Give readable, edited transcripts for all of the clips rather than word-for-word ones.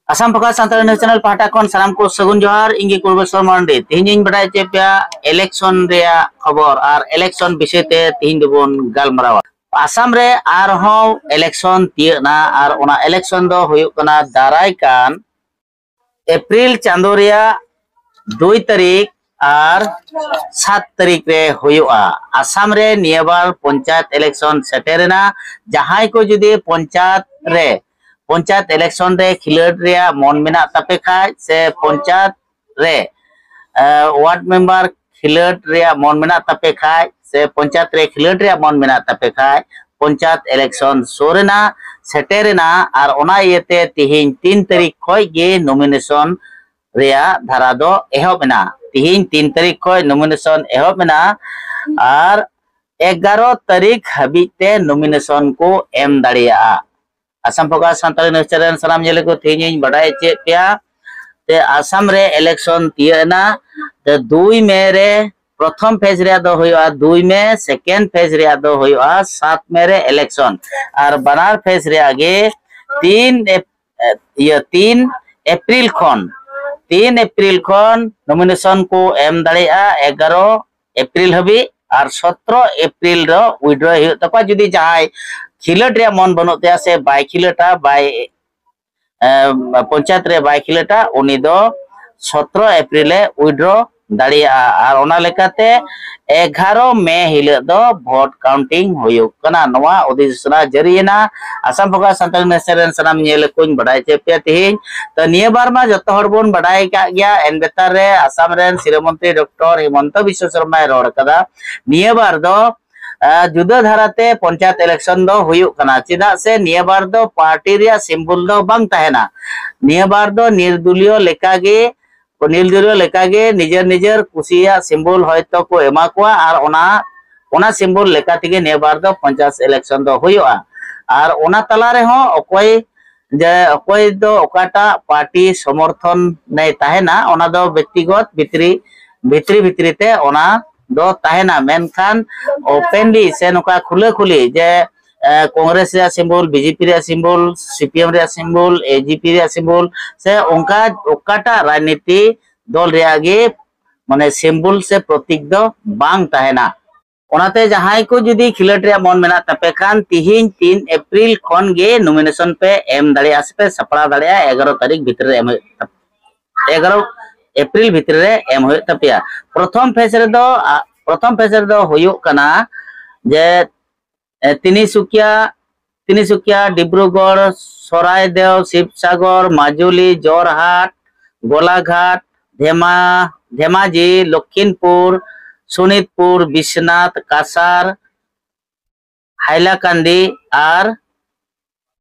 आसाम पका Santali news channel पाटा कौन साराम को सगुन जोहार इंगे कुर्बेश्वर मांडी तीन बड़ा चेपिया इलेक्शन रे खबर और इलेक्शन विषय ते तीन दोबन गालमरावा आसाम रे आरहों इलेक्शन तियना और ओना इलेक्शन दो हुयुक कना दाराय कान अप्रैल चांदो रिया 2 तारीख और 7 तारीख रे हुयुआ आसाम रे नियबार पंचायत इलेक्शन सेटेरेना जहां को जुदी पंचायत इलेक्शन रे खिलड़ रिया मन मेना तापे खाय से पंचायत रे वार्ड मेंबर खिलड़ रिया मन मेना तापे खाय से पंचायत रे खिलड़ रिया मन मेना तापे खाय पंचायत इलेक्शन सोरेना सेटेरेना और ओना इयते तिहिन 3 तारीख खय गे नॉमिनेशन रिया धारा दो एहबना तिहिन 3 तारीख खय नॉमिनेशन एहबना और 11 तारीख हबीते नॉमिनेशन को एम दाड़िया आसाम पका सांताली न्यूज़ चैनल सलाम जेले को तेज बड़ाई चे पिया ते आसाम रे इलेक्शन तियना ते 2 मे रे प्रथम फेज रे दो होया 2 मे सेकेंड फेज रे दो होया 7 मे रे इलेक्शन और बनार फेज रे आगे 3 अप्रैल खन नॉमिनेशन को एम दाड़िया 11 अप्रैल हबी और 17 अप्रैल रो विड्रॉ हो तक जुदी जहां खिलट रे मन बनोते से बाय खिलटा बाय पंचायत रे बाय खिलटा उनी दो 17 अप्रैल विड्रॉ दाड़िया और ओना लेकाते 11 मे हिले दो वोट काउंटिंग होयुक कना नवा अधिसूचना जारीना आसाम पका सांताली नेशनल सनाम नेल कोन बडाय चे पे तिहिन तो निये बार मा जतो हर बोन बडाय का गया एन बेतार रे आसाम रेन शिरोमंत्री डॉक्टर हिमंत बिश्व शर्मा रोड कदा निये बार दो जुदा धाराते पंचायत इलेक्शन दो हुयुक कना चिदा से निये बार दो पार्टी रिया सिंबल दो बांग तहेना निये बार दो निर्दलीय लेकागे निजर निजर कुसिया सिंबल हयतो को एमा कोआ और ओना सिंबल लेका तिगे निये बार दो पंचायत इलेक्शन दो हुयुआ और ओना तला रे हो अकोय दो ओकाटा पार्टी समर्थन नै तहेना ओना दो व्यक्तिगत भित्री ते ओना दो तहेना मेनखान ओपनली से नोका खुली जे कांग्रेस रे सिंबल बीजेपी रे सिंबल सीपीएम रे सिंबल एजीपी रे सिंबल से उनका ओकाटा राजनीति दल रे आगे माने सिंबल से प्रतीक दो बांग तहेना ओनाते जहां को जुदी खिलट रे मन मेना तपे खान तिहिन 3 अप्रैल खन गे नॉमिनेशन पे एम दाड़िया से सपड़ा दाड़िया 11 तारीख भीतर रे 11 अप्रैल भीतर रे एम होय तपिया प्रथम फेज रे दो होयुक कना जे तिनिसुकिया डिब्रुगढ़ सरायदेव शिवसागर माजुली जोरहाट गोलाघाट धेमाजी लखीमपुर शोनितपुर विश्वनाथ कासार हाइलाकांदी और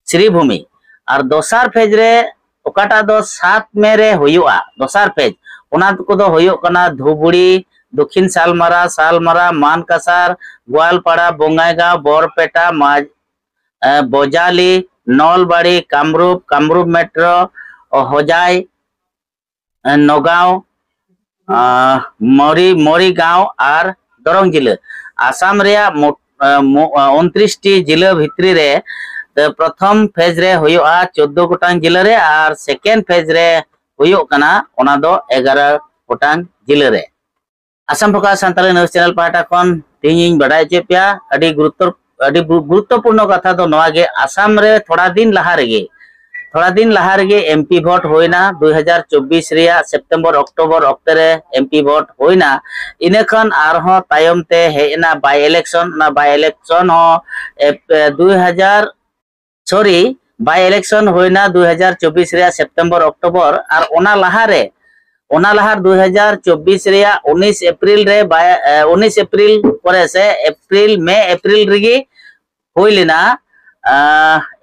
श्रीभूमि और दोसार फेज रे ओकाटा दो 7 मे रे होयुआ दोसार फेज ओना को दो होयुक कना धुबुड़ी दक्षिण सालमारा मानकासार गोवालपाड़ा बोंगाईगांव बोरपेटा बोजाली नलबाड़ी कामरूप मेट्रो होजाई नगांव मरीगांव और दरंग जिला आसाम रे 29 टी जिला भित्री रे प्रथम फेज रे होयुआ 14 गोटांग जिला रे और सेकेंड फेज रे होयुक कना ओना दो 11 गोटांग जिला रे आसाम पका सांताली न्यूज़ चैनल पाटा कौन तीन बड़ाई चे पिया अड़ी गुरुत्वपूर्ण कथा तो नवा गे आसाम रे थोड़ा दिन लहा रे एमपी वोट होइना 2024 रिया सितंबर अक्टूबर अक्टे रे एमपी वोट होइना इने खन आरहो तायम ते हेना बाय इलेक्शन हो 2024 होइना 2024 रिया सितंबर अक्टूबर और ओना लहार 2024 रिया 19 अप्रैल रे 19 अप्रैल परे से अप्रैल रिगी होइलिना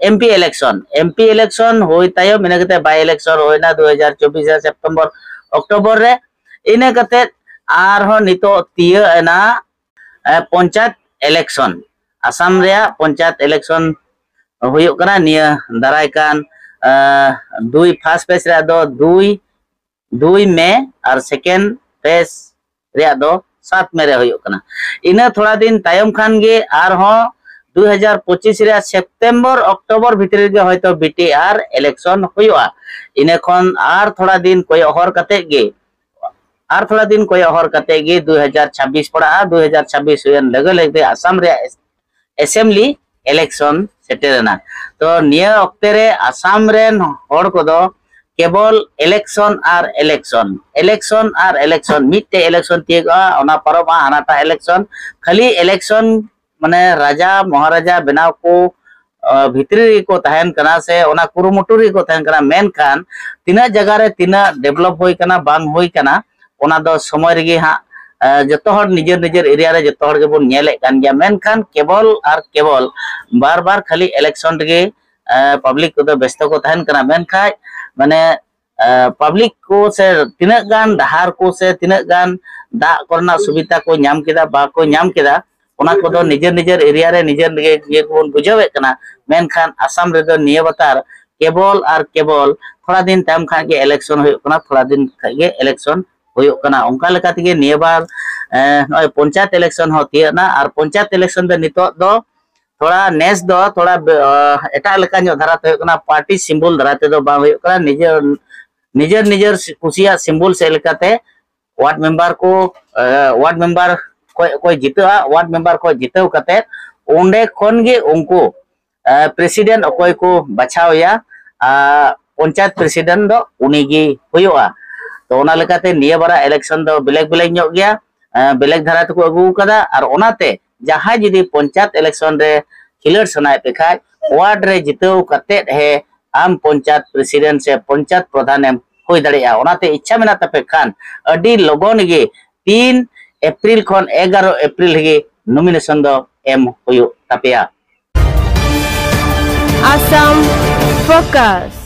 एमपी इलेक्शन होई तायो मिने कते बाय इलेक्शन होइना 2024 सितंबर अक्टूबर रे इने कते आर हो नितो तियना पंचायत इलेक्शन आसाम रे पंचायत इलेक्शन होयुक कना निया दाराय कान 2 फर्स्ट फेज रे दो 2 मे और सेकेंड फेज रे दो 7 मे रे होयुक कना इना थोड़ा दिन तायम खान गे आर हो 2025 रे सेप्टेम्बर अक्टोबर भितर गे होयतो बीटीआर इलेक्शन हुआ इने खन आर थोड़ा दिन कोई हर कते गे आर थोड़ा दिन कोई हर कते गे 2026 पड़ा 2026 हुयन लगे लगे आसाम रे असेंबली इलेक्शन सेटेरना तो निया अक्ते रे आसाम रेन हर कोदो केवल इलेक्शन और इलेक्शन मिटे इलेक्शन तीगा ओना परमा हानाटा इलेक्शन खाली इलेक्शन माने राजा महाराजा बनाव को भितरी को तहन कना से ओना कुरुमुटुरी को तहन कना मेन खान तिना जगह रे तिना डेवलप होई कना बांग होई कना ओना दो समय रेगे हा जतो हर निजर निजर एरिया रे जतो हर गेबोन नेले कान गया मेन खान केवल और केवल बार बार खाली इलेक्शन रे पब्लिक को दो व्यस्त को तहन कना मेन खाय माने पब्लिक को से तिना गान डहार को से तिना गान दा करना सुविधा को नाम केदा बा को नाम केदा ओना को दो निजर निजर एरिया रे निजर ये कोन बुझावे कना मेन खान आसाम रे दो निये बतार केवल और केवल थोड़ा दिन टाइम खान के इलेक्शन होय कना थोड़ा दिन के इलेक्शन होय कना उनका लेका तिगे निये बार नय पंचायत इलेक्शन होती है ना और पंचायत इलेक्शन दे नितो दो थोड़ा नेस दो थोड़ा एटा लेका नो धारा होय कना पार्टी सिंबल धाराते दो बा होय कना निजर निजर निजर कुसिया सिंबल से लेकाते वार्ड मेंबर को वार्ड मेंबर कोई जीता वार्ड मेंबर को जीतव कते ओंडे खन गे उनको प्रेसिडेंट अकोय को बचाव या पंचायत प्रेसिडेंट दो उनी गे हुआ तो ओना लेकाते निया बारा इलेक्शन दो ब्लैक ब्लैक ᱧᱚᱜ गया ब्लैक धारा तको अगु कदा और ओनाते जहां जदी पंचायत इलेक्शन रे खिलड़ सनाय पे खाय वार्ड रे जीतव कते है आम पंचायत प्रेसिडेंट से पंचायत प्रधान एम होई दाड़िया ओनाते इच्छा मेना तपे खान अडी लगन गे 3 अप्रैल खन 11 अप्रैल गे नॉमिनेशन दो एम होयो तपेया Assam Focus।